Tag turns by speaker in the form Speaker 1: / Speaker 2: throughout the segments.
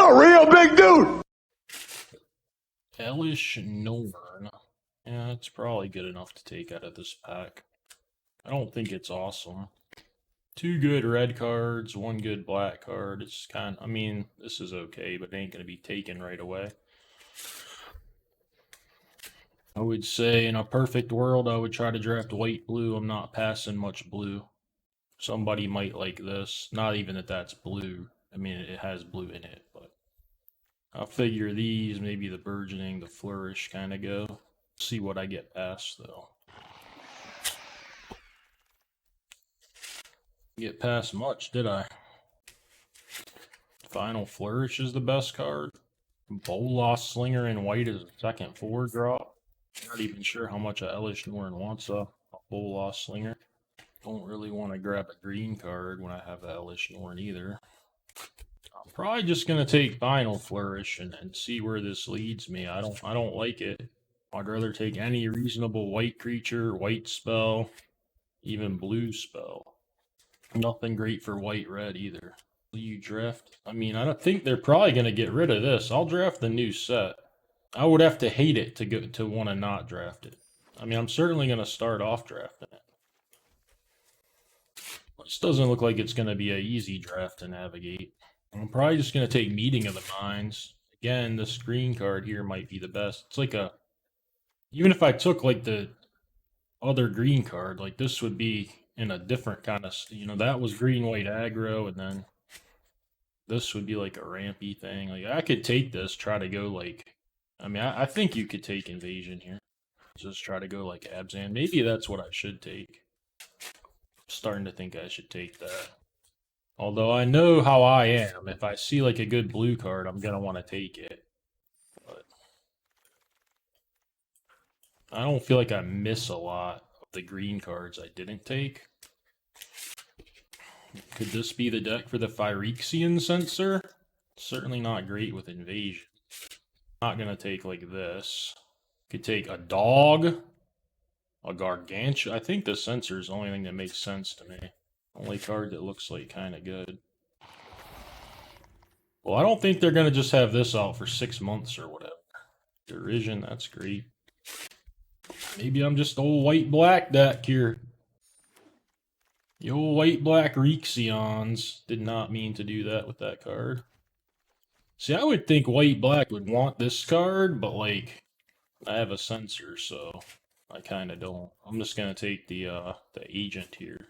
Speaker 1: a real big dude.
Speaker 2: Hellish Norn. Yeah, it's probably good enough to take out of this pack. I don't think it's awesome. 2 good red cards, 1 good black card. It's kind of, I mean, this is okay, but it ain't going to be taken right away. I would say in a perfect world, I would try to draft white blue. I'm not passing much blue. Somebody might like this. Not even that that's blue. I mean, it has blue in it, but I'll figure these, maybe the burgeoning, the flourish kind of go. See what I get past, though. Get past much, did I? Final Flourish is the best card. Bolas Slinger in white is a second 4 drop. Not even sure how much a Hellish Norn wants a Bolas Slinger. Don't really want to grab a green card when I have a Hellish Norn either. I'm probably just gonna take Final Flourish and see where this leads me. I don't like it. I'd rather take any reasonable white creature, white spell, even blue spell. Nothing great for white-red either. You draft? I mean, I don't think they're probably going to get rid of this. I'll draft the new set. I would have to hate it to want to not draft it. I mean, I'm certainly going to start off drafting it. This doesn't look like it's going to be an easy draft to navigate. I'm probably just going to take Meeting of the Minds. Again, this green card here might be the best. It's like a... Even if I took, like, the other green card, like, this would be in a different kind of... You know, that was green-white aggro, and then... This would be like a rampy thing. Like, I could take this, try to go like... I mean, I think you could take Invasion here. Just try to go like Abzan. Maybe that's what I should take. I'm starting to think I should take that. Although I know how I am. If I see like a good blue card, I'm going to want to take it. But I don't feel like I miss a lot of the green cards I didn't take. Could this be the deck for the Phyrexian Censor? Certainly not great with Invasion. Not gonna take like this. Could take a dog, a Gargantua. I think the Censor is the only thing that makes sense to me. Only card that looks like kind of good. Well, I don't think they're gonna just have this out for 6 months or whatever. Derision, that's great. Maybe I'm just old white-black deck here. The old white-black Rexions. Did not mean to do that with that card. See, I would think white-black would want this card, but, like, I have a Censor, so I kind of don't. I'm just going to take the Agent here.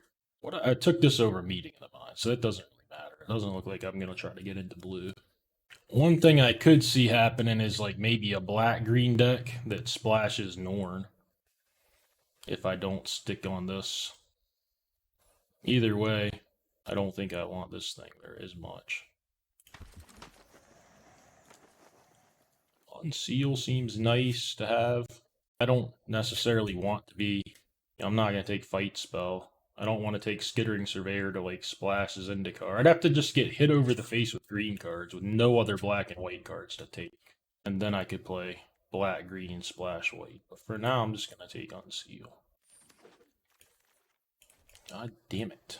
Speaker 2: I took this over Meeting of the Minds, so that doesn't really matter. It doesn't look like I'm going to try to get into blue. One thing I could see happening is, like, maybe a black-green deck that splashes Norn. If I don't stick on this. Either way, I don't think I want this thing there as much. Unseal seems nice to have. I don't necessarily want to be... I'm not going to take Fight Spell. I don't want to take Skittering Surveyor to, like, splash his Zendikar. I'd have to just get hit over the face with green cards with no other black and white cards to take. And then I could play black, green, splash white. But for now, I'm just going to take Unseal. God damn it.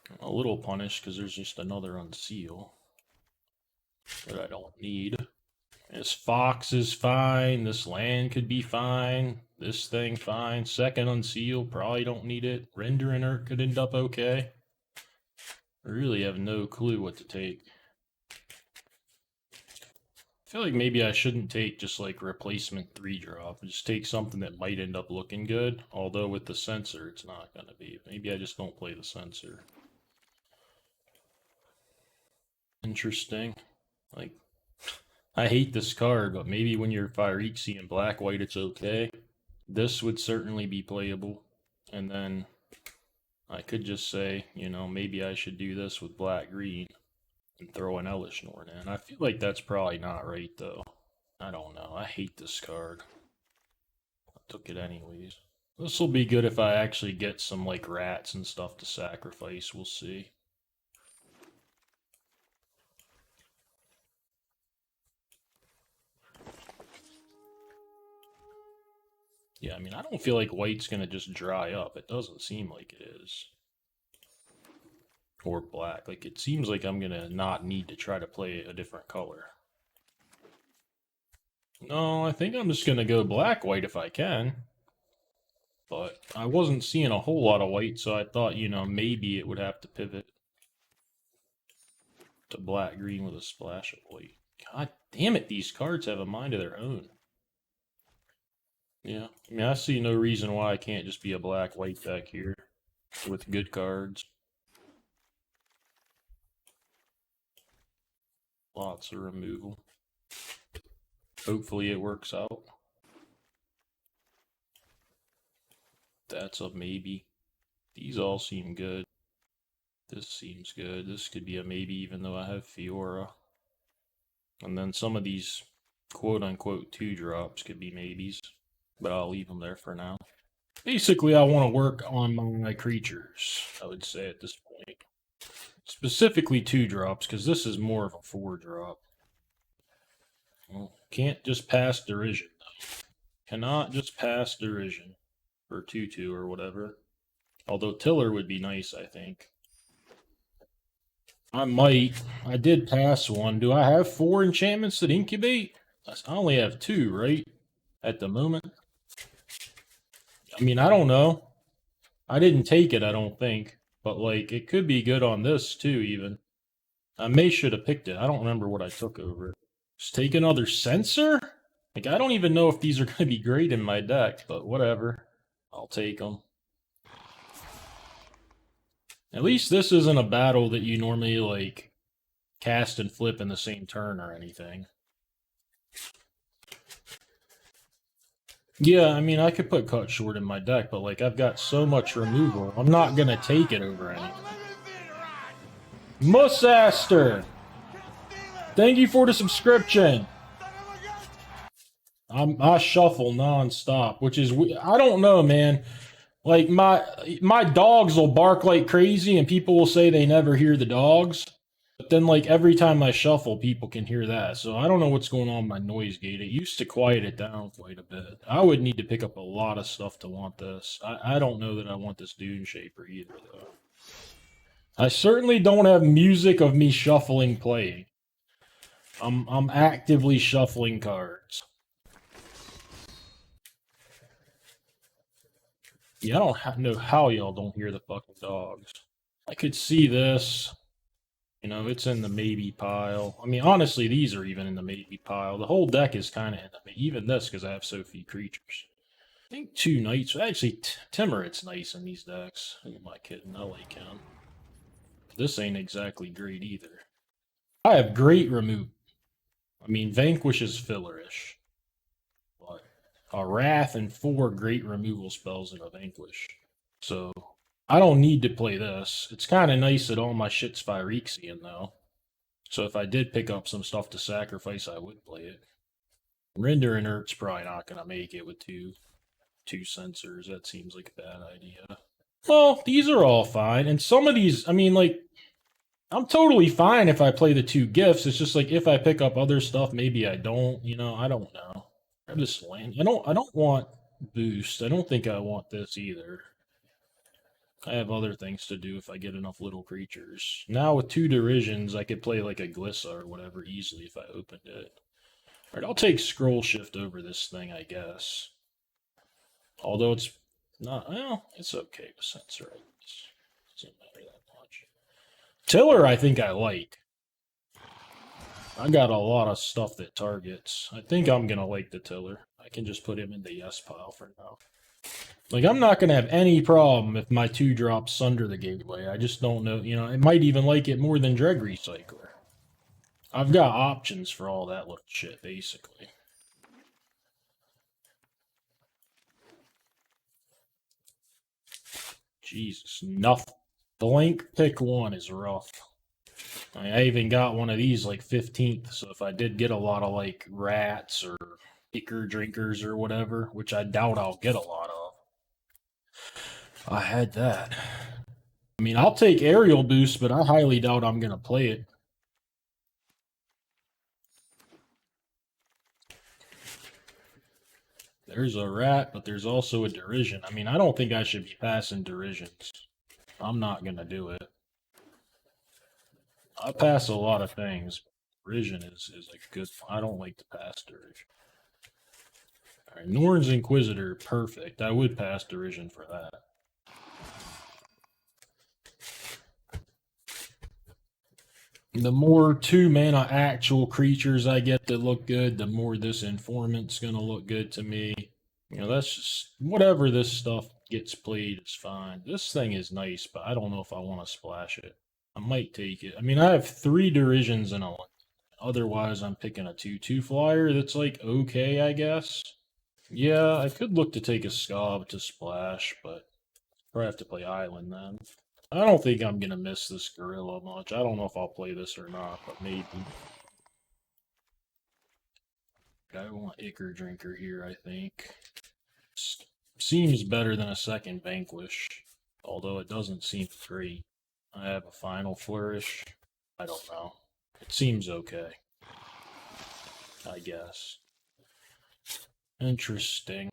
Speaker 2: I'm a little punished because there's just another Unseal that I don't need. This Fox is fine. This land could be fine. This thing fine. Second Unseal, probably don't need it. Render Inert could end up okay. I really have no clue what to take. I feel like maybe I shouldn't take just like replacement 3-drop. Just take something that might end up looking good. Although with the Censor, it's not going to be. Maybe I just don't play the Censor. Interesting. Like, I hate this card, but maybe when you're Phyrexian black-white, it's okay. This would certainly be playable. And then I could just say, you know, maybe I should do this with black-green. And throw an Hellish Norn in. I feel like that's probably not right, though. I don't know. I hate this card. I took it anyways. This will be good if I actually get some, like, rats and stuff to sacrifice. We'll see. Yeah, I mean, I don't feel like white's going to just dry up. It doesn't seem like it is. Or black. Like, it seems like I'm gonna not need to try to play a different color. No, I think I'm just gonna go black-white if I can. But I wasn't seeing a whole lot of white, so I thought, you know, maybe it would have to pivot to black-green with a splash of white. God damn it, these cards have a mind of their own. Yeah, I mean, I see no reason why I can't just be a black-white deck here with good cards. Lots of removal. Hopefully it works out. That's a maybe. These all seem good. This seems good. This could be a maybe even though I have Fiora. And then some of these quote-unquote 2-drops could be maybes. But I'll leave them there for now. Basically, I want to work on my creatures, I would say at this point. Specifically 2-drops, because this is more of a 4-drop. Well, can't just pass derision, though. Cannot just pass derision. For 2/2 or whatever. Although Tiller would be nice, I think. I might. I did pass one. Do I have 4 enchantments that incubate? I only have 2, right? At the moment. I mean, I don't know. I didn't take it, I don't think. But, like, it could be good on this, too, even. I may should have picked it. I don't remember what I took over it. Just take another Censor? Like, I don't even know if these are going to be great in my deck, but whatever. I'll take them. At least this isn't a battle that you normally, like, cast and flip in the same turn or anything. Yeah, I mean, I could put Cut Short in my deck, but, like, I've got so much removal. I'm not going to take it over anything. Mussaster! Thank you for the subscription! I shuffle non-stop, which is... I don't know, man. Like, my dogs will bark like crazy, and people will say they never hear the dogs. But then, like, every time I shuffle, people can hear that. So I don't know what's going on with my noise gate. It used to quiet it down quite a bit. I would need to pick up a lot of stuff to want this. I don't know that I want this Dune Shaper either, though. I certainly don't have music of me shuffling playing. I'm actively shuffling cards. Yeah, I don't know how y'all don't hear the fucking dogs. I could see this. You know, it's in the maybe pile. I mean, honestly, these are even in the maybe pile. The whole deck is kind of in the even this because I have so few creatures. I think 2 knights. Actually, Timurit's nice in these decks. Who am I kidding? I like him. This ain't exactly great either. I have great remove. I mean, Vanquish is fillerish. But a Wrath and 4 great removal spells in a Vanquish. So, I don't need to play this. It's kind of nice that all my shit's Phyrexian, though. So if I did pick up some stuff to sacrifice, I would play it. Render Inert's probably not going to make it with two Censors. That seems like a bad idea. Well, these are all fine. And some of these, I mean, like, I'm totally fine if I play the 2 gifts. It's just like if I pick up other stuff, maybe I don't. You know, I don't know. Grab this land. I don't want boost. I don't think I want this either. I have other things to do if I get enough little creatures. Now with 2 derisions, I could play like a Glissa or whatever easily if I opened it. Alright, I'll take Scroll Shift over this thing, I guess. Although it's not, well, it's okay with Censor. Doesn't matter that much. Tiller, I think I like. I got a lot of stuff that targets. I think I'm gonna like the Tiller. I can just put him in the yes pile for now. Like, I'm not going to have any problem if my 2 drops Sunder the Gateway. I just don't know. You know, I might even like it more than Dread Recycler. I've got options for all that little shit, basically. Jesus, nothing. Blank pick 1 is rough. I even got one of these, like, 15th, so if I did get a lot of, like, rats or Ichor Drinkers or whatever, which I doubt I'll get a lot of, I had that. I mean, I'll take aerial boost, but I highly doubt I'm going to play it. There's a rat, but there's also a derision. I mean, I don't think I should be passing derisions. I'm not going to do it. I pass a lot of things. Derision is a good. I don't like to pass Derision. All right, Norn's Inquisitor, perfect. I would pass Derision for that. The more 2-mana actual creatures I get that look good, the more this Informant's gonna look good to me. You know, that's just whatever this stuff gets played is fine. This thing is nice, but I don't know if I want to splash it. I might take it. I mean, I have 3 Derisions and a. Otherwise, I'm picking a 2/2 flyer that's like okay, I guess. Yeah, I could look to take a Scob to splash, but probably have to play Island then. I don't think I'm gonna miss this Gorilla much. I don't know if I'll play this or not, but maybe. I want Ichor Drinker here, I think. Seems better than a second Vanquish, although it doesn't seem great. I have a Final Flourish. I don't know. It seems okay, I guess. Interesting.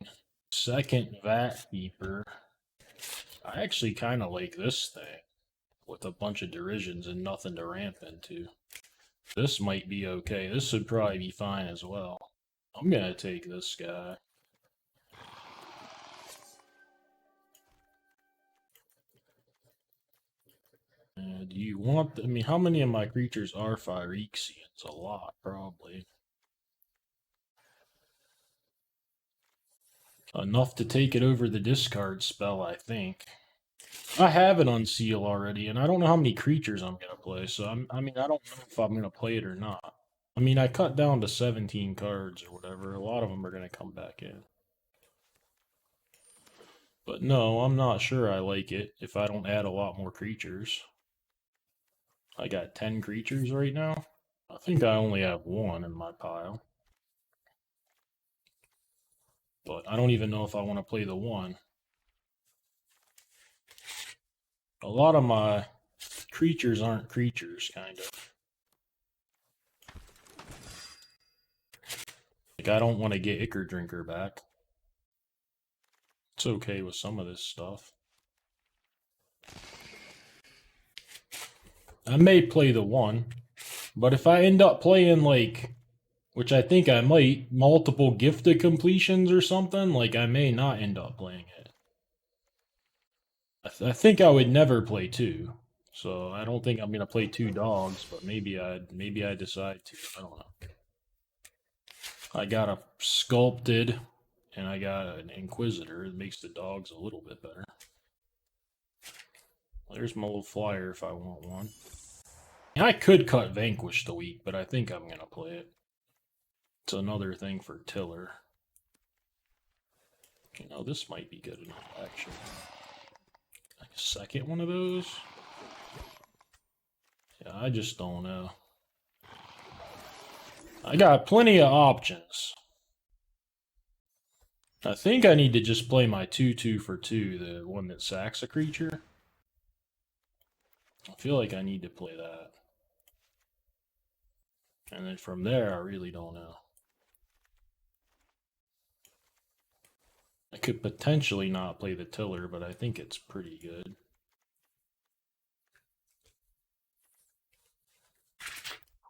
Speaker 2: Second Vat Keeper. I actually kind of like this thing with a bunch of Derisions and nothing to ramp into. This might be okay. This would probably be fine as well. I'm gonna take this guy. Do you want... I mean, how many of my creatures are Phyrexians? A lot, probably. Enough to take it over the discard spell, I think. I have an Unseal already, and I don't know how many creatures I'm going to play, so I mean, I don't know if I'm going to play it or not. I mean, I cut down to 17 cards or whatever. A lot of them are going to come back in. But no, I'm not sure I like it if I don't add a lot more creatures. I got 10 creatures right now. I think I only have 1 in my pile. But I don't even know if I want to play the 1. A lot of my creatures aren't creatures, kind of. Like, I don't want to get Ichor Drinker back. It's okay with some of this stuff. I may play the 1, but if I end up playing, like, which I think I might, multiple gifted completions or something, like, I may not end up playing it. I think I would never play 2, so I don't think I'm gonna play 2 dogs, but maybe I decide to. I don't know. I got a Sculpted, and I got an Inquisitor. It makes the dogs a little bit better. There's my little flyer if I want one. I could cut Vanquish the week, but I think I'm gonna play it. It's another thing for Tiller. You know, this might be good enough, actually. Like a second one of those? Yeah, I just don't know. I got plenty of options. I think I need to just play my 2/2 for 2, the one that sacks a creature. I feel like I need to play that. And then from there, I really don't know. I could potentially not play the Tiller, but I think it's pretty good.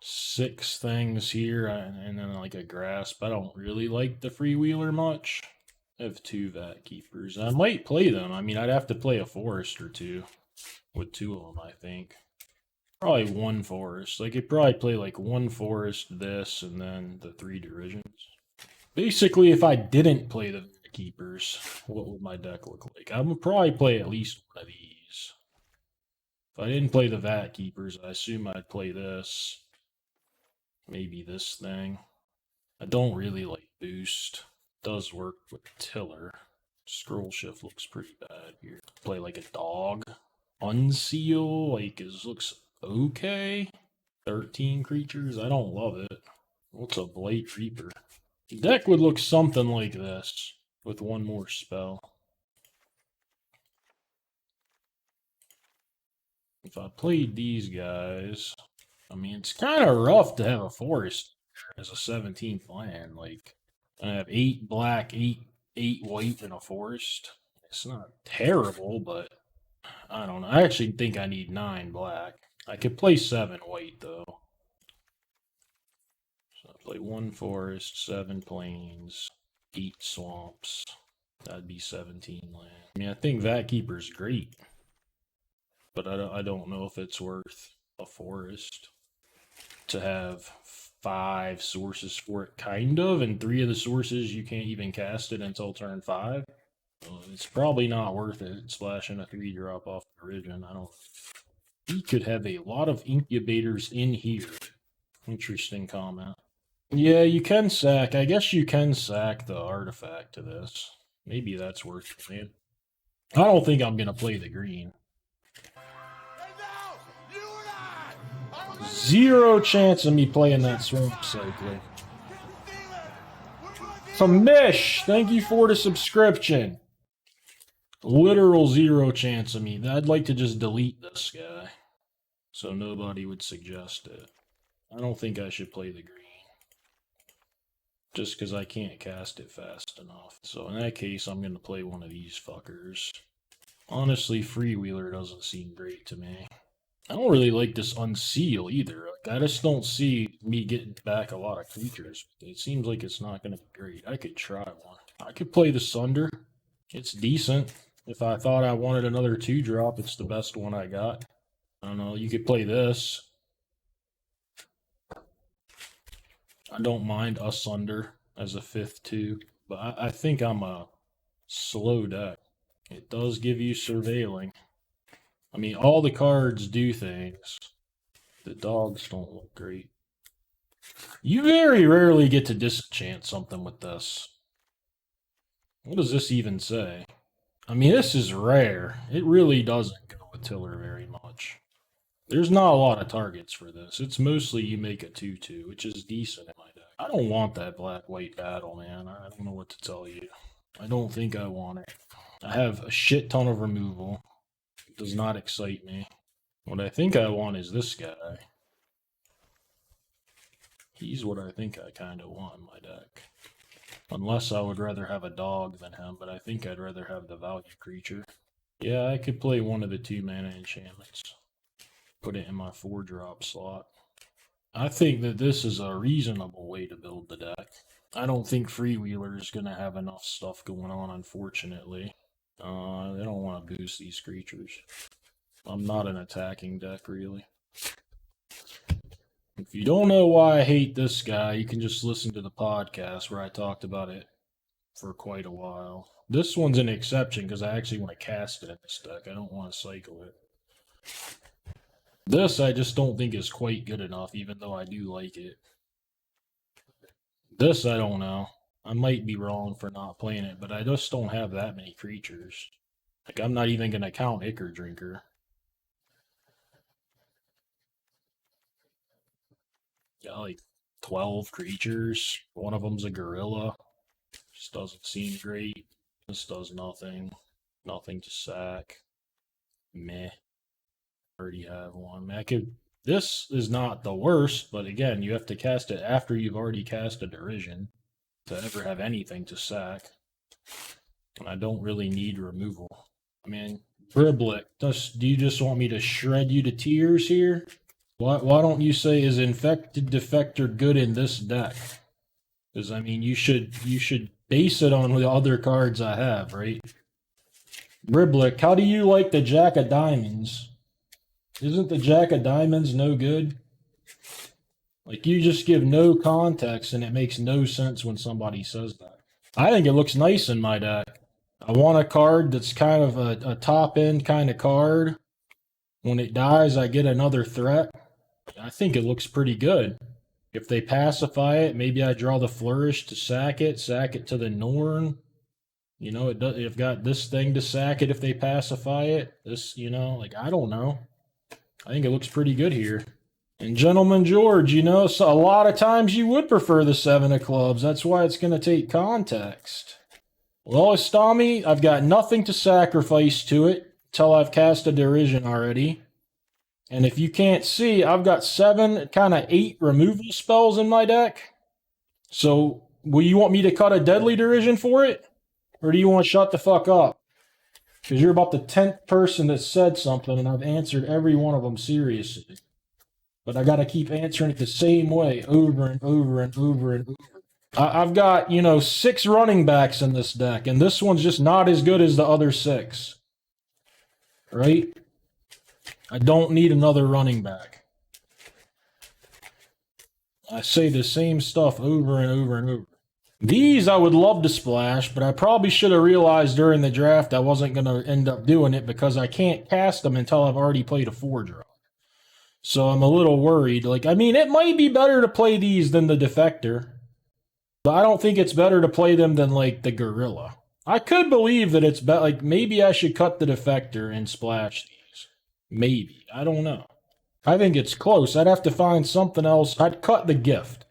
Speaker 2: Six things here, and then like a Grasp. I don't really like the Freewheeler much. I have 2 Vat Keepers. I might play them. I mean, I'd have to play a Forest or 2 with 2 of them, I think. Probably 1 Forest. I could probably play like 1 Forest, this, and then the 3 Derisions. Basically, if I didn't play the Vat Keepers, what would my deck look like? I would probably play at least one of these. If I didn't play the Vat Keepers, I assume I'd play this. Maybe this thing. I don't really like Boost. It does work with Tiller. Scroll Shift looks pretty bad here. Play like a dog. Unseal, like, looks okay. 13 creatures, I don't love it. What's a Blight Reaper? The deck would look something like this, with 1 more spell. If I played these guys, I mean, it's kind of rough to have a Forest as a 17th land. Like, I have 8 black, 8 white, and a Forest. It's not terrible, but I don't know. I actually think I need 9 black. I could play 7 white, though. So I play 1 forest, 7 plains, 8 swamps. That'd be 17 land. I mean, I think Vat Keeper's great. But I don't know if it's worth a forest to have 5 sources for it, kind of, and 3 of the sources you can't even cast it until turn 5. So it's probably not worth it splashing a 3-drop off the Origin. I don't. He could have a lot of incubators in here. Interesting comment. Yeah, you can sack. I guess you can sack the artifact to this. Maybe that's worth it, man. I don't think I'm gonna play the green. 0 chance of me playing that swamp cycle. Famish, thank you for the subscription. Literal 0 chance of me. I'd like to just delete this guy, so nobody would suggest it. I don't think I should play the green, just because I can't cast it fast enough. So in that case, I'm going to play one of these fuckers. Honestly, Freewheeler doesn't seem great to me. I don't really like this Unseal either. Like, I just don't see me getting back a lot of creatures. It seems like it's not going to be great. I could try one. I could play the Sunder. It's decent. If I thought I wanted another 2-drop, it's the best one I got. I don't know. You could play this. I don't mind Asunder as a 5th too, but I think I'm a slow deck. It does give you surveilling. I mean, all the cards do things. The dogs don't look great. You very rarely get to disenchant something with this. What does this even say? I mean, this is rare. It really doesn't go with Tiller very much. There's not a lot of targets for this. It's mostly you make a 2/2, which is decent in my deck. I don't want that black-white battle, man. I don't know what to tell you. I don't think I want it. I have a shit ton of removal. It does not excite me. What I think I want is this guy. He's what I think I kind of want in my deck. Unless I would rather have a dog than him, but I think I'd rather have the value creature. Yeah, I could play one of the 2-mana enchantments. Put it in my 4-drop slot. I think that this is a reasonable way to build the deck. I don't think Freewheeler is going to have enough stuff going on, unfortunately. They don't want to boost these creatures. I'm not an attacking deck, really. If you don't know why I hate this guy, you can just listen to the podcast where I talked about it for quite a while. This one's an exception because I actually want to cast it in this deck. I don't want to cycle it. This I just don't think is quite good enough, even though I do like it. This I don't know. I might be wrong for not playing it, but I just don't have that many creatures. Like, I'm not even going to count Ichor Drinker. Got like 12 creatures. One of them's a gorilla. Just doesn't seem great. This does nothing. Nothing to sack. Meh. Already have one. This is not the worst, but again, you have to cast it after you've already cast a Derision to ever have anything to sack. And I don't really need removal. I mean, Driblet, do you just want me to shred you to tears here? Why don't you say, is Infected Defector good in this deck? Because, I mean, you should base it on the other cards I have, right? Riblick, how do you like the Jack of Diamonds? Isn't the Jack of Diamonds no good? Like, you just give no context and it makes no sense when somebody says that. I think it looks nice in my deck. I want a card that's kind of a top-end kind of card. When it dies, I get another threat. I think it looks pretty good. If they pacify it, maybe I draw the Flourish to sack it to the Norn. You know, I've got this thing to sack it if they pacify it. This, you know, like, I don't know. I think it looks pretty good here. And Gentleman George, you know, so a lot of times you would prefer the 7 of clubs. That's why it's going to take context. Well, Estami, I've got nothing to sacrifice to it till I've cast a Derision already. And if you can't see, I've got 7, kind of 8 removal spells in my deck. So, will you want me to cut a Deadly Derision for it? Or do you want to shut the fuck up? Because you're about the 10th person that said something, and I've answered every one of them seriously. But I gotta keep answering it the same way over and over and over and over. I've got, you know, 6 running backs in this deck, and this one's just not as good as the other 6. Right? I don't need another running back. I say the same stuff over and over and over. These I would love to splash, but I probably should have realized during the draft I wasn't going to end up doing it because I can't cast them until I've already played a 4-drop. So I'm a little worried. Like, I mean, it might be better to play these than the Defector, but I don't think it's better to play them than, like, the Gorilla. I could believe that it's better. Like, maybe I should cut the Defector and splash these. Maybe. I don't know. I think it's close. I'd have to find something else. I'd cut the Gift.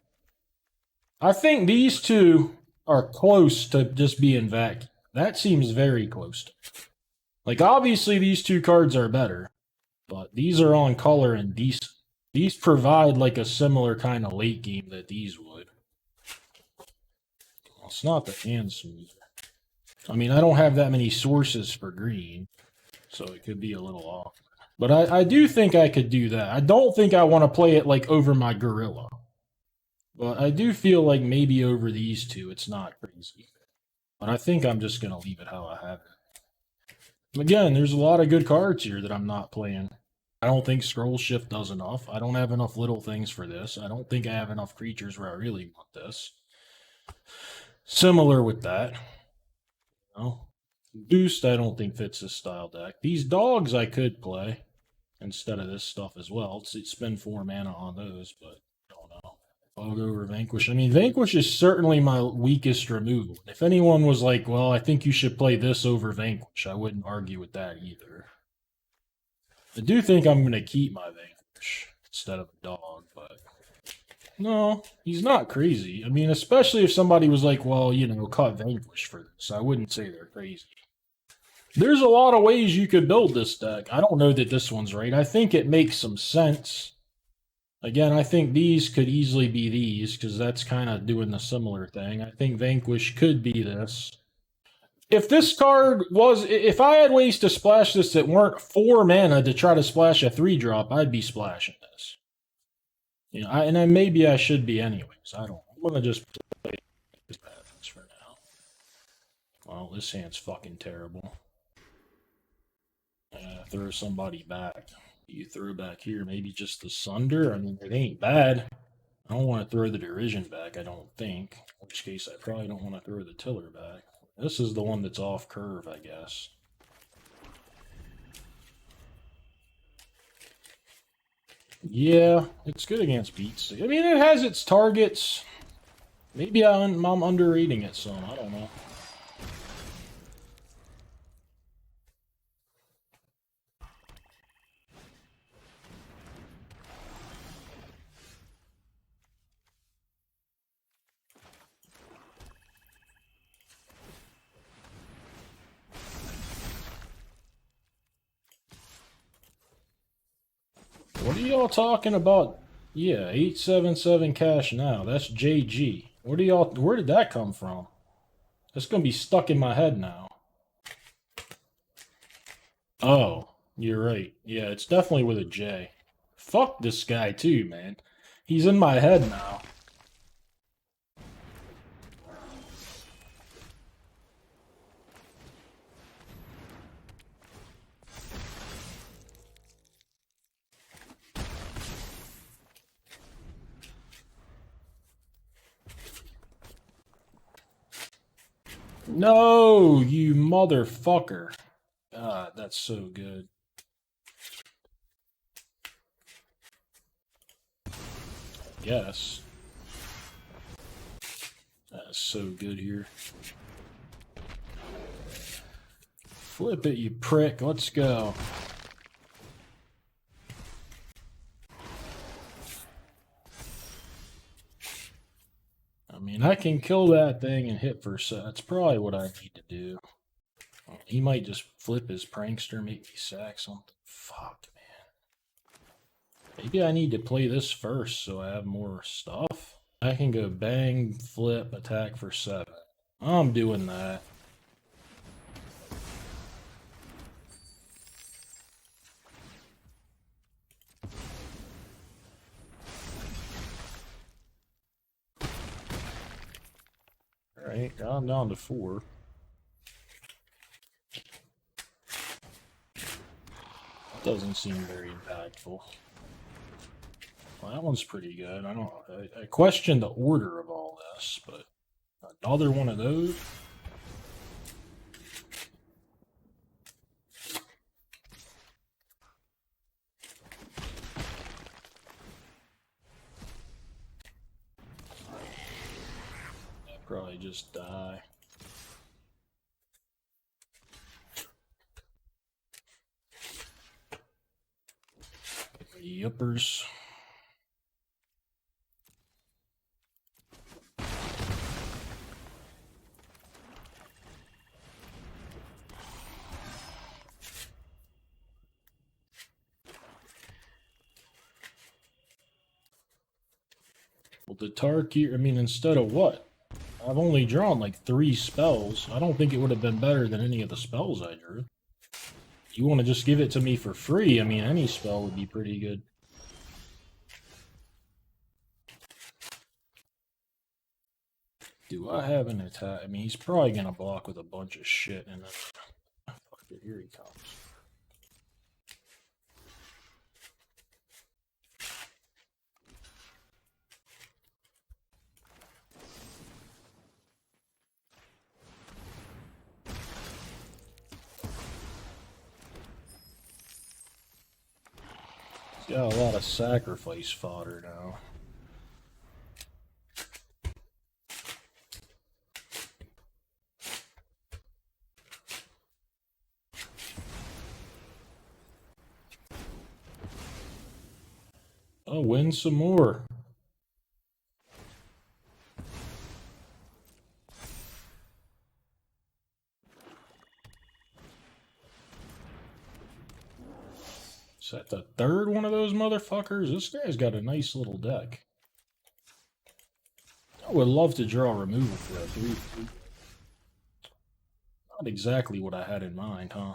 Speaker 2: I think these two are close to just being vacuum. That seems very close to. Like, obviously, these 2 cards are better, but these are on color and decent. These provide, like, a similar kind of late game that these would. Well, it's not the hand smoother. I mean, I don't have that many sources for green, so it could be a little off. But I do think I could do that. I don't think I want to play it, like, over my Gorilla. But I do feel like maybe over these 2, it's not crazy. But I think I'm just going to leave it how I have it. Again, there's a lot of good cards here that I'm not playing. I don't think Scroll Shift does enough. I don't have enough little things for this. I don't think I have enough creatures where I really want this. Similar with that. No. Boost, I don't think fits this style deck. These dogs I could play instead of this stuff as well. Spend 4 mana on those, but I don't know. I'll go over Vanquish. I mean, Vanquish is certainly my weakest removal. If anyone was like, well, I think you should play this over Vanquish, I wouldn't argue with that either. I do think I'm going to keep my Vanquish instead of a dog, but no, he's not crazy. I mean, especially if somebody was like, well, you know, cut Vanquish for this. I wouldn't say they're crazy. There's a lot of ways you could build this deck. I don't know that this one's right. I think it makes some sense. Again, I think these could easily be these, because that's kind of doing the similar thing. I think Vanquish could be this. If this card was... If I had ways to splash this that weren't 4 mana to try to splash a 3-drop, I'd be splashing this. You know, and maybe I should be anyways. I don't know. I'm going to just play this for now. Well, this hand's fucking terrible. Throw somebody back. You throw back here, maybe just the Sunder? I mean, it ain't bad. I don't want to throw the Derision back, I don't think. In which case, I probably don't want to throw the Tiller back. This is the one that's off curve, I guess. Yeah, it's good against beats. I mean, it has its targets. Maybe I'm underrating it some. I don't know. What are y'all talking about? Yeah, 877 cash now. That's JG. What are y'all... Where did that come from? That's gonna be stuck in my head now. Oh, you're right. Yeah, it's definitely with a J. Fuck this guy too, man. He's in my head now. No, you motherfucker. God, that's so good. Yes. That's so good here. Flip it, you prick. Let's go. I mean, I can kill that thing and hit for set. That's probably what I need to do. He might just flip his prankster, make me sack something. Fuck, man. Maybe I need to play this first so I have more stuff. I can go bang, flip, attack for 7. I'm doing that. Alright, I'm down to 4. Doesn't seem very impactful. Well, that one's pretty good. I question the order of all this, but another one of those. I'd probably just die. Yuppers. Well, the Tarkir, I mean, instead of what? I've only drawn like 3 spells. I don't think it would have been better than any of the spells I drew. You want to just give it to me for free? I mean, any spell would be pretty good. Do I have an attack? I mean, he's probably going to block with a bunch of shit, and then... Fuck it, here he comes. He's got a lot of sacrifice fodder now. I'll win some more. Is that the third one of those motherfuckers? This guy's got a nice little deck. I would love to draw removal for that 3. Not exactly what I had in mind, huh?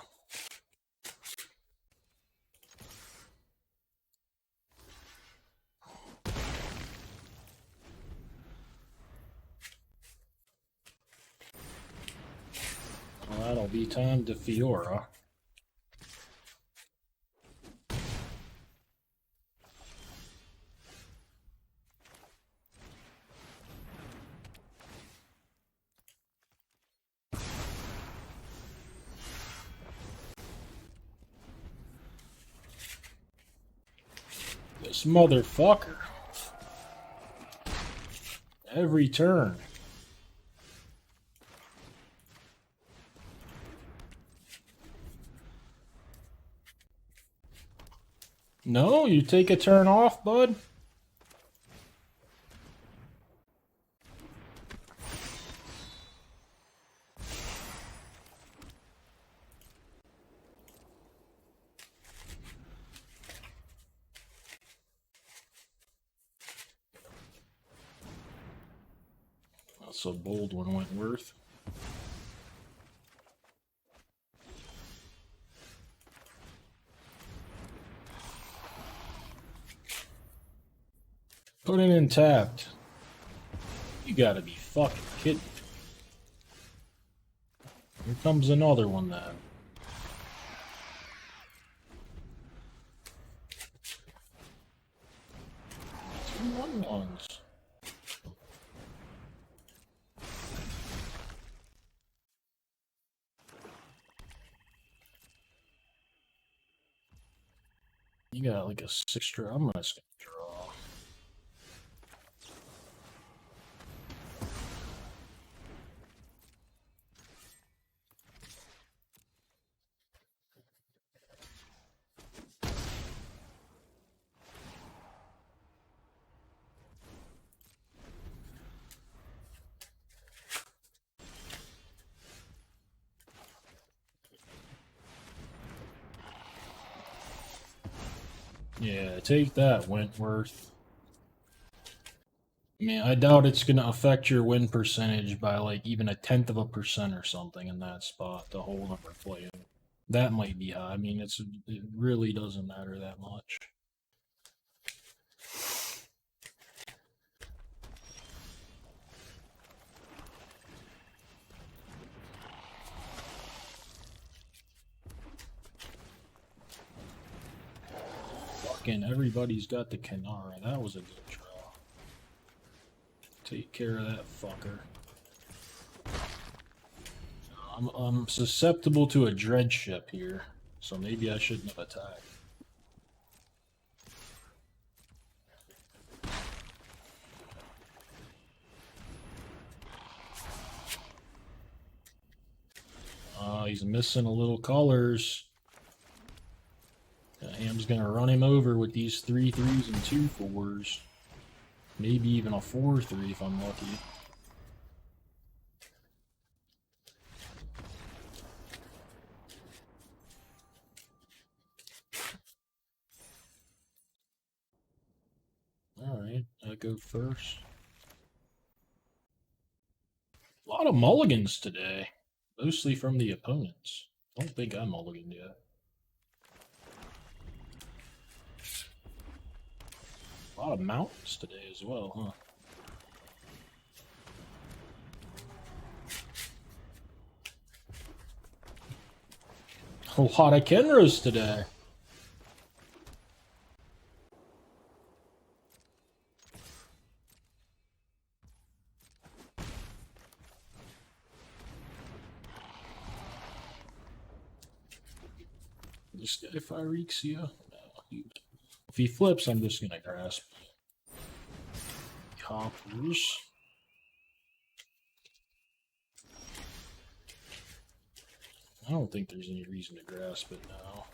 Speaker 2: Well, that'll be time to Fiora. This motherfucker. Every turn. No, you take a turn off, bud. That's a bold one, Wentworth. Put it in tapped. You gotta be fucking kidding. Here comes another one then. 2 1-1s. You got like a 6 draw. I'm gonna skip draw. Yeah, take that, Wentworth. I mean, I doubt it's going to affect your win percentage by like even 0.1% or something in that spot, the whole number playing. That might be high. I mean, it really doesn't matter that much. fucking everybody's got the Kanara. That was a good draw. Take care of that fucker. I'm susceptible to a dread ship here, so maybe I shouldn't have attacked. He's missing a little colors. Ham's gonna run him over with these 3 3s and 2 4s. Maybe even a 4-3 if I'm lucky. Alright, I go first. A lot of mulligans today. Mostly from the opponents. I don't think I mulliganed yet. A lot of mountains today as well, huh? A lot of Kenras today. This guy Phyrexia? No, if he flips, I'm just gonna grasp. Coppers. I don't think there's any reason to grasp it now.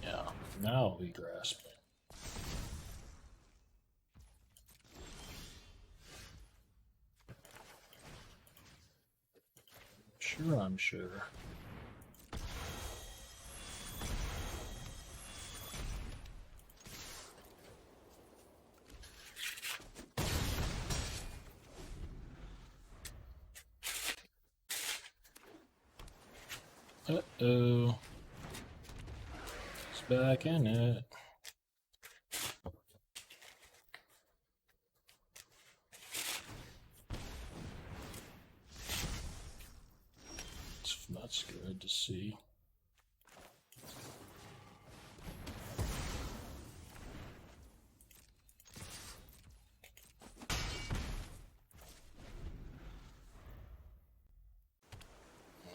Speaker 2: Yeah, now we grasp it. Sure, I'm sure. Uh-oh. It's back in it. That's good to see.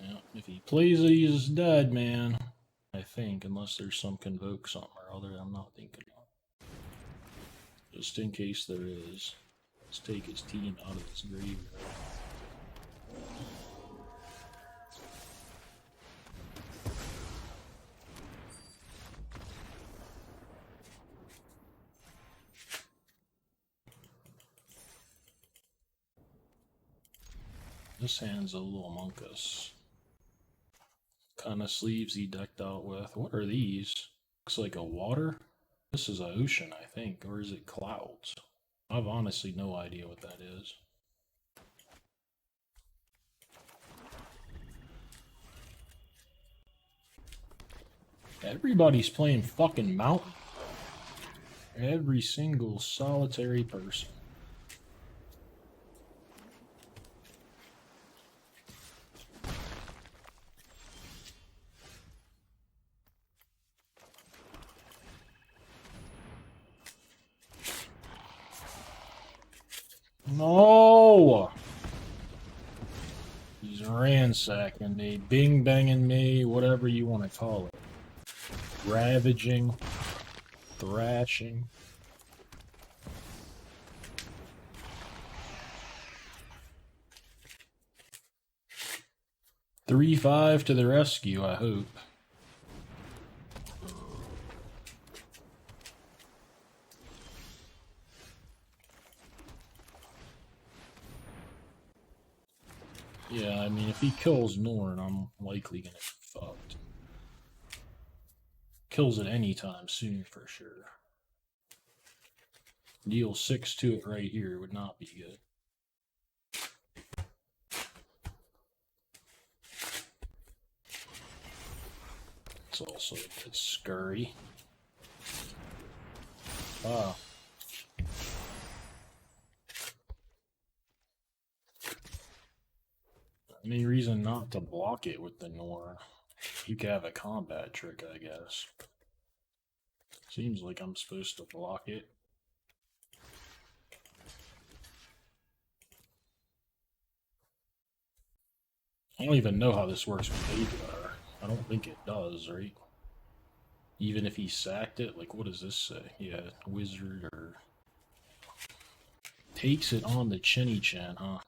Speaker 2: Yeah, if he plays it, he's dead, man. I think, unless there's some convoke something or other I'm not thinking of. Just in case there is. Let's take his team out of his graveyard. This hand's a little monkus. Kind of sleeves he decked out with. What are these? Looks like a water? This is an ocean, I think. Or is it clouds? I've honestly no idea what that is. Everybody's playing fucking mountain. Every single solitary person. No! He's ransacking me, bing-banging me, whatever you want to call it. Ravaging, thrashing. "3-5 to the rescue, I hope. Yeah, I mean, if he kills Norn, I'm likely gonna get fucked. Kills it anytime soon, for sure. Deal 6 to it right here would not be good. It's also a bit scurry. Wow. Any reason not to block it with the Nor? You could have a combat trick, I guess. Seems like I'm supposed to block it. I don't even know how this works with Hagar. I don't think it does, right? Even if he sacked it, like what does this say? Yeah, wizard or takes it on the chinny chin, huh?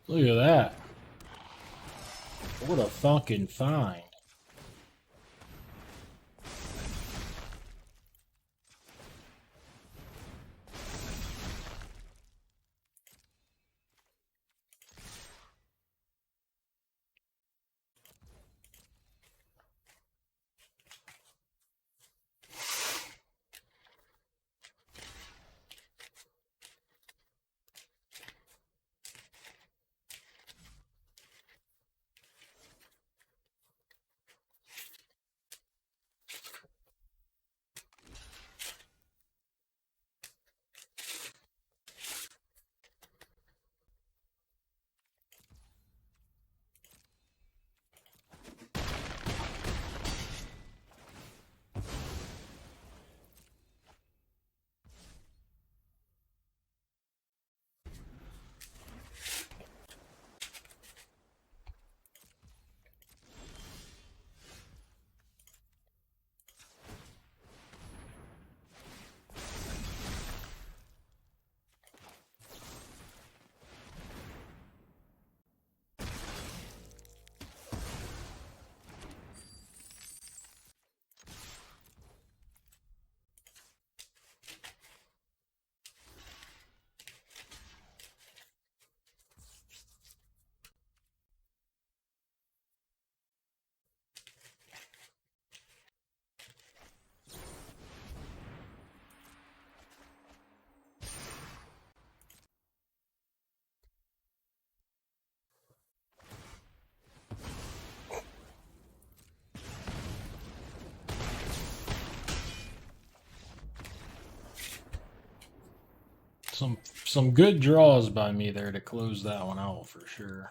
Speaker 2: Look at that. What a fucking find. Some good draws by me there to close that one out for sure.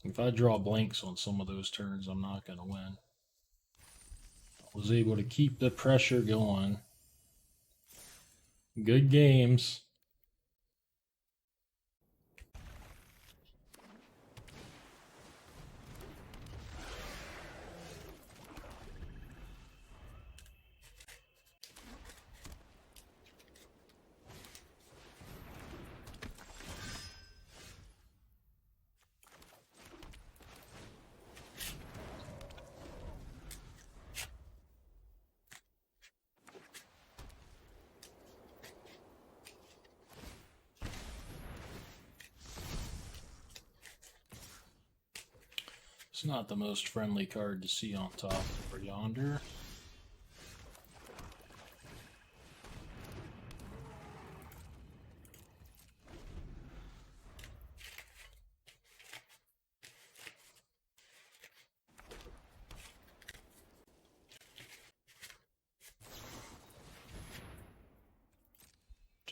Speaker 2: If I draw blanks on some of those turns, I'm not going to win. I was able to keep the pressure going. Good games. It's not the most friendly card to see on top for yonder.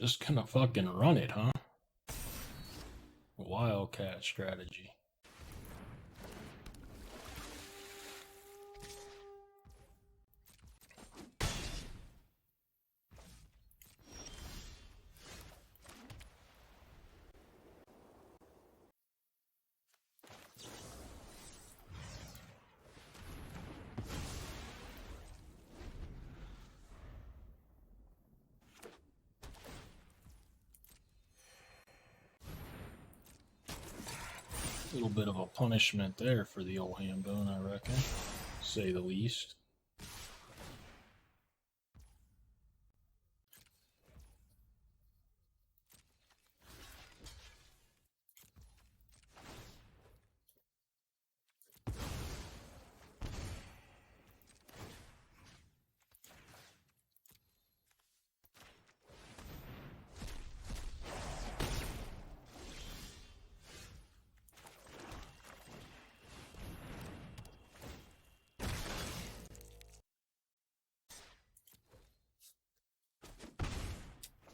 Speaker 2: Just gonna fucking run it, huh? Wildcat strategy. A little bit of a punishment there for the old Hambone, I reckon, say the least.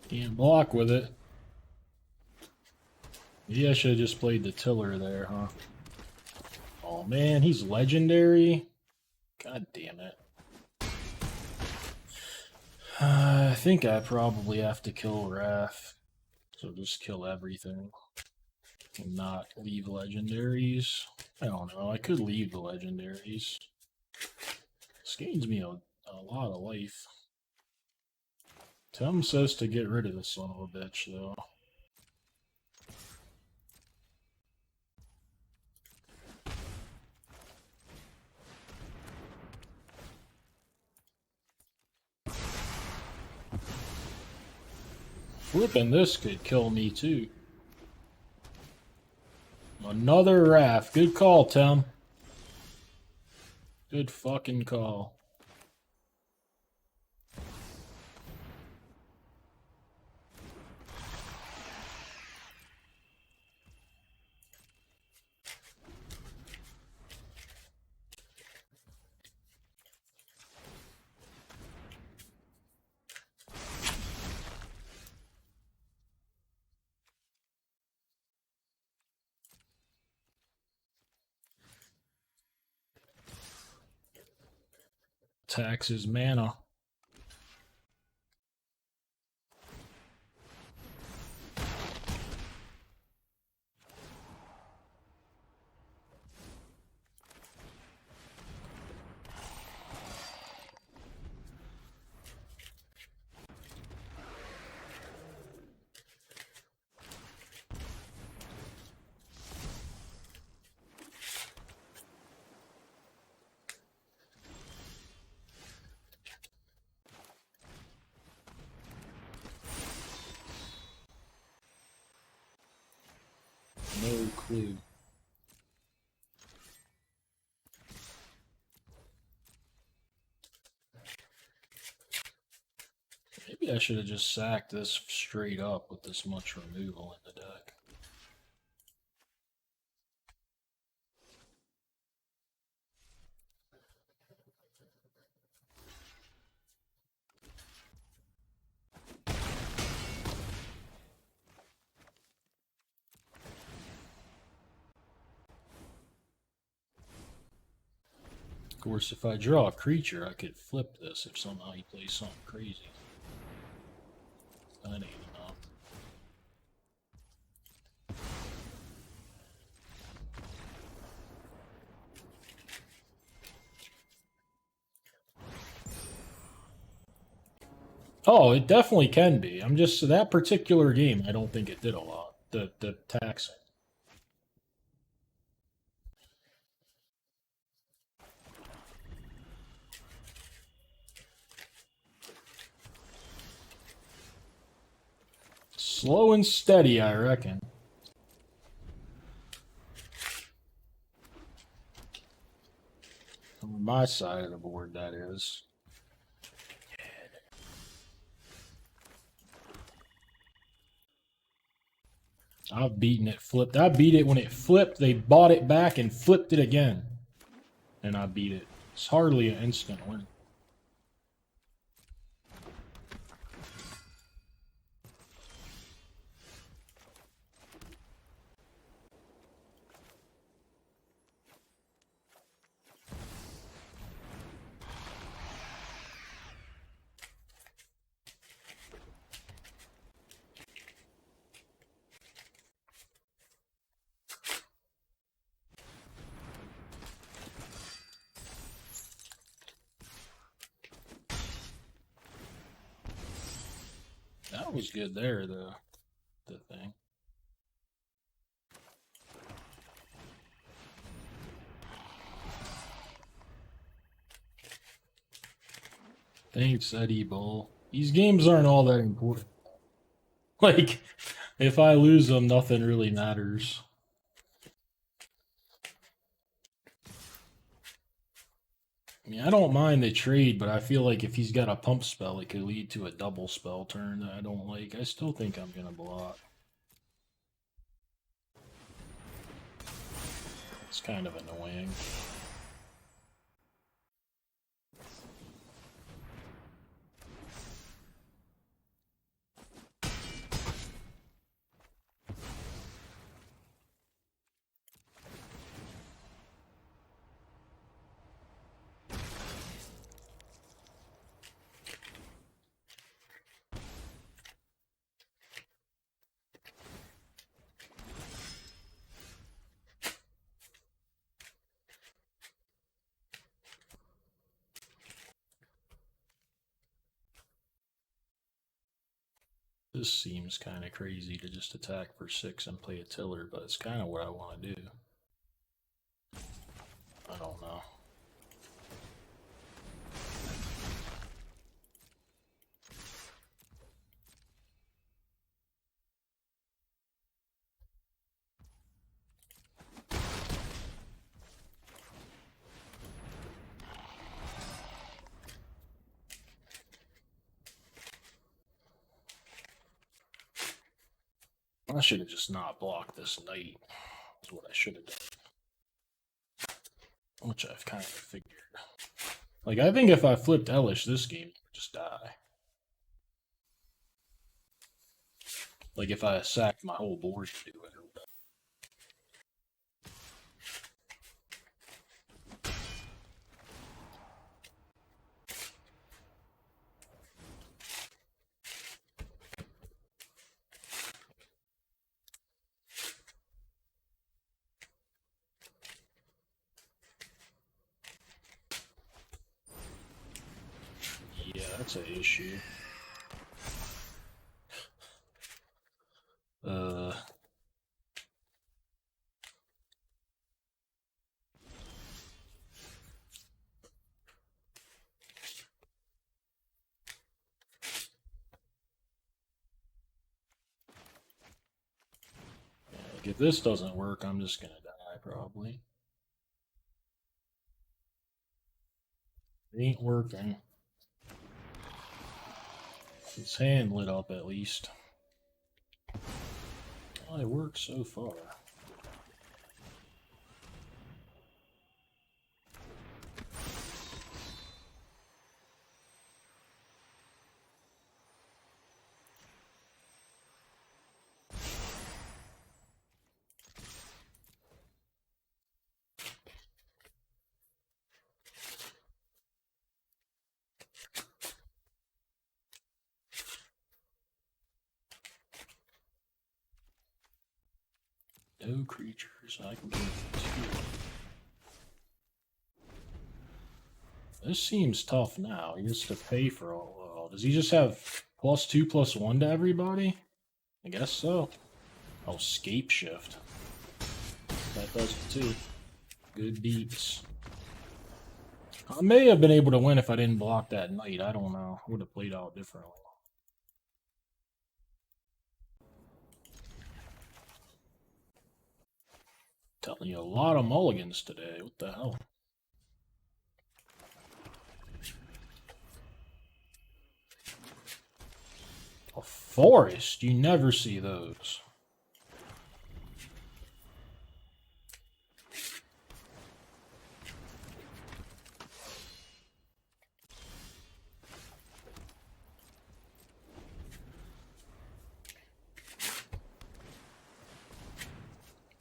Speaker 2: Can't block with it. Maybe I should have just played the Tiller there, huh? Oh man, he's legendary. God damn it. I think I probably have to kill Wrath. So just kill everything. And not leave legendaries. I don't know, I could leave the legendaries. This gains me a lot of life. Tim says to get rid of this son of a bitch, though. Flipping this could kill me, too. Another Wrath. Good call, Tim. Good fucking call. Taxes mana. No clue. Maybe I should have just sacked this straight up with this much removal in the deck. Of course, if I draw a creature, I could flip this if somehow he plays something crazy. That ain't enough. Oh, it definitely can be. I'm just, that particular game, I don't think it did a lot. The taxing. Slow and steady, I reckon. On my side of the board, that is. I've beaten it flipped. I beat it when it flipped. They bought it back and flipped it again. And I beat it. It's hardly an instant win. was good there, the thing. Thanks, Eddie Bull. These games aren't all that important. Like, if I lose them, nothing really matters. I mean, I don't mind the trade, but I feel like if he's got a pump spell, it could lead to a double spell turn that I don't like. I still think I'm gonna block. It's kind of annoying. This seems kind of crazy to just attack for 6 and play a tiller, but it's kind of what I want to do. I don't know. I should have just not blocked this knight. That's what I should have done. Which I've kind of figured. Like, I think if I flipped Elish this game, I would just die. Like, if I sacked my whole board to do it. Yeah, that's an issue. Like if this doesn't work, I'm just gonna die probably. It ain't working. His hand lit up at least. Well, it worked so far. No creatures. I can get this here. This seems tough now. He has to pay for all. Does he just have +2/+1 to everybody? I guess so. Oh, scape shift. That does it too. Good beats. I may have been able to win if I didn't block that knight. I don't know. I would have played out differently. Telling you a lot of mulligans today. What the hell? A forest? You never see those.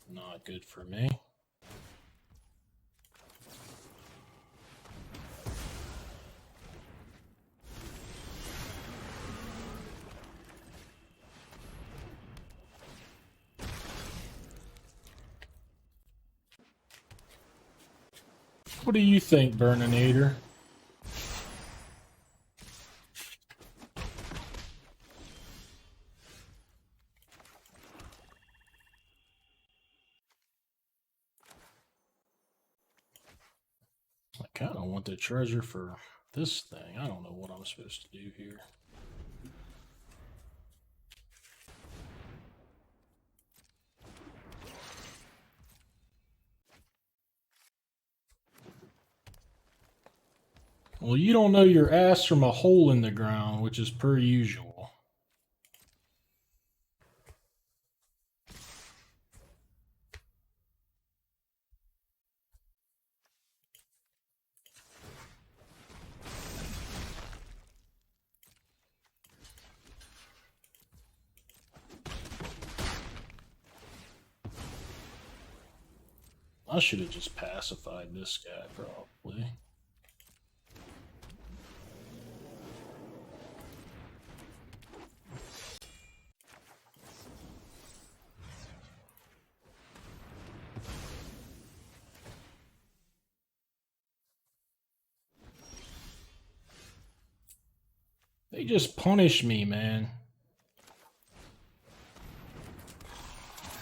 Speaker 2: Not good for me. What do you think, Burninator? Kind of want the treasure for this thing. I don't know what I'm supposed to do here. Well, you don't know your ass from a hole in the ground, which is per usual. I should have just pacified this guy, probably. They just punish me, man.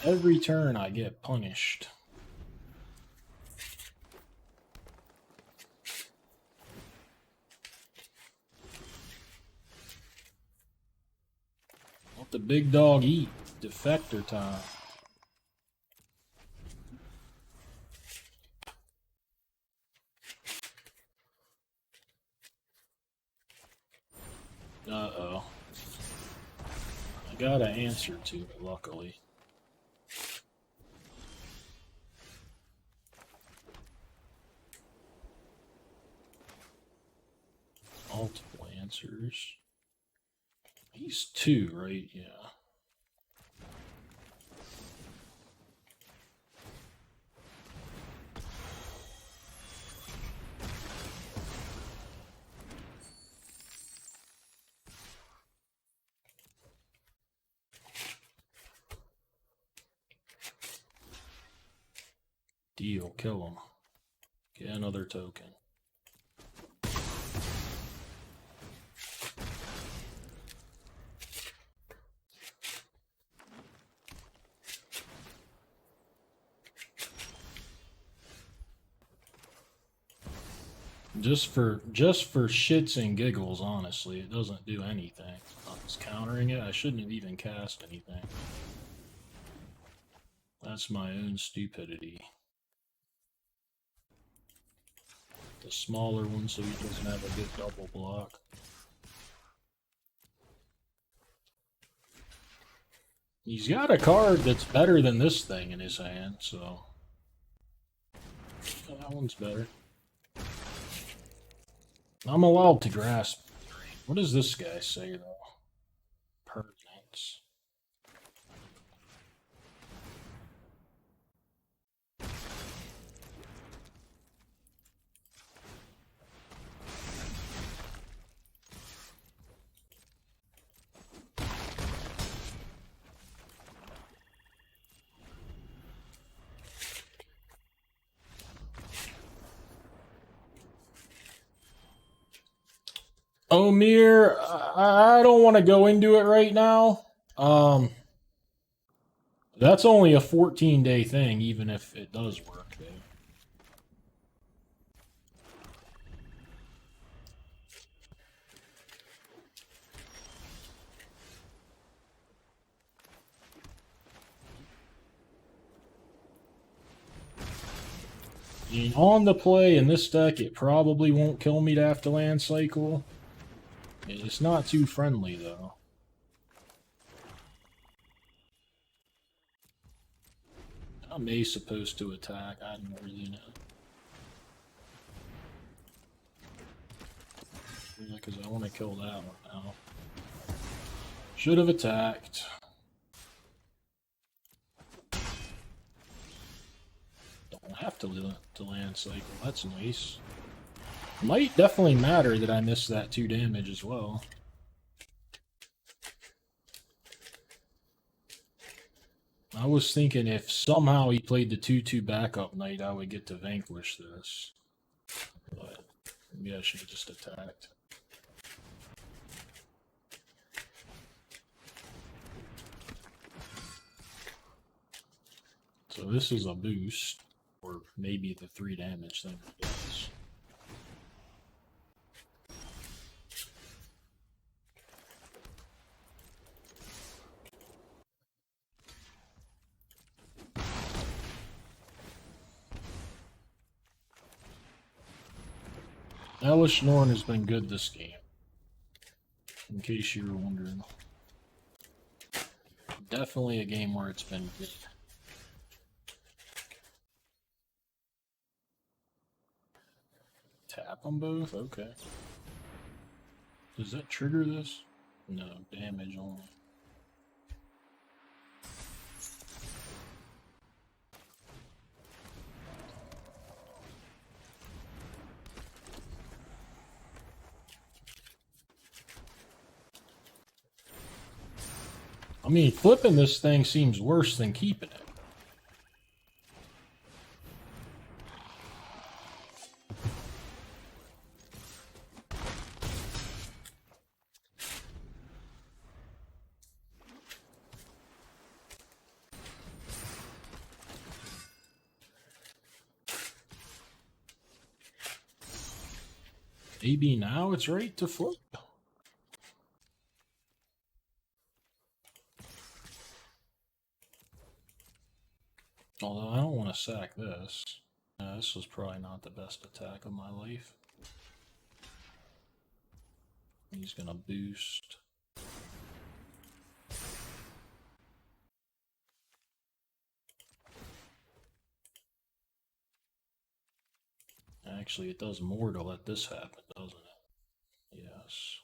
Speaker 2: Every turn I get punished. Let the big dog eat. Defector time. Uh-oh. I got an answer to it, luckily. Multiple answers. He's 2, right? Yeah. Deal, kill him. Get another token. Just for shits and giggles, honestly, it doesn't do anything. I was countering it. I shouldn't have even cast anything. That's my own stupidity. The smaller one so he doesn't have a good double block. He's got a card that's better than this thing in his hand, so that one's better. I'm allowed to grasp. What does this guy say, though? Permanence. Omir, I don't want to go into it right now. That's only a 14-day thing, even if it does work, dude. I mean, on the play in this deck, it probably won't kill me to have to land cycle. It's not too friendly, though. How May supposed to attack? I don't really know. Yeah, because I want to kill that one now. Should have attacked. Don't have to land cycle. That's nice. Might definitely matter that I missed that 2 damage as well. I was thinking if somehow he played the 2/2 backup knight, I would get to vanquish this. But maybe I should have just attacked. So this is a boost, or maybe the 3 damage thing it does. Elish Norn has been good this game. In case you were wondering. Definitely a game where it's been good. Tap them both? Okay. Does that trigger this? No, damage only. I mean, flipping this thing seems worse than keeping it. Maybe now it's right to flip. Although I don't want to sack this. This was probably not the best attack of my life. He's gonna boost. Actually, it does more to let this happen, doesn't it? Yes.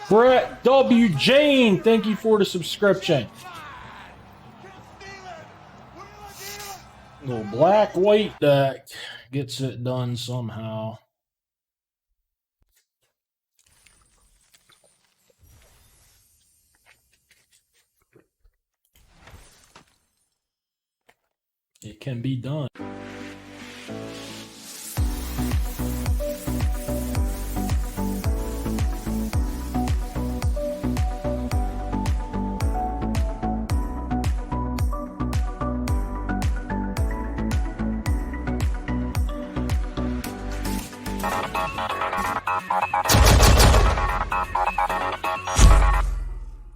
Speaker 2: Brett W. Jane, thank you for the subscription. Little black-white deck gets it done somehow. It can be done.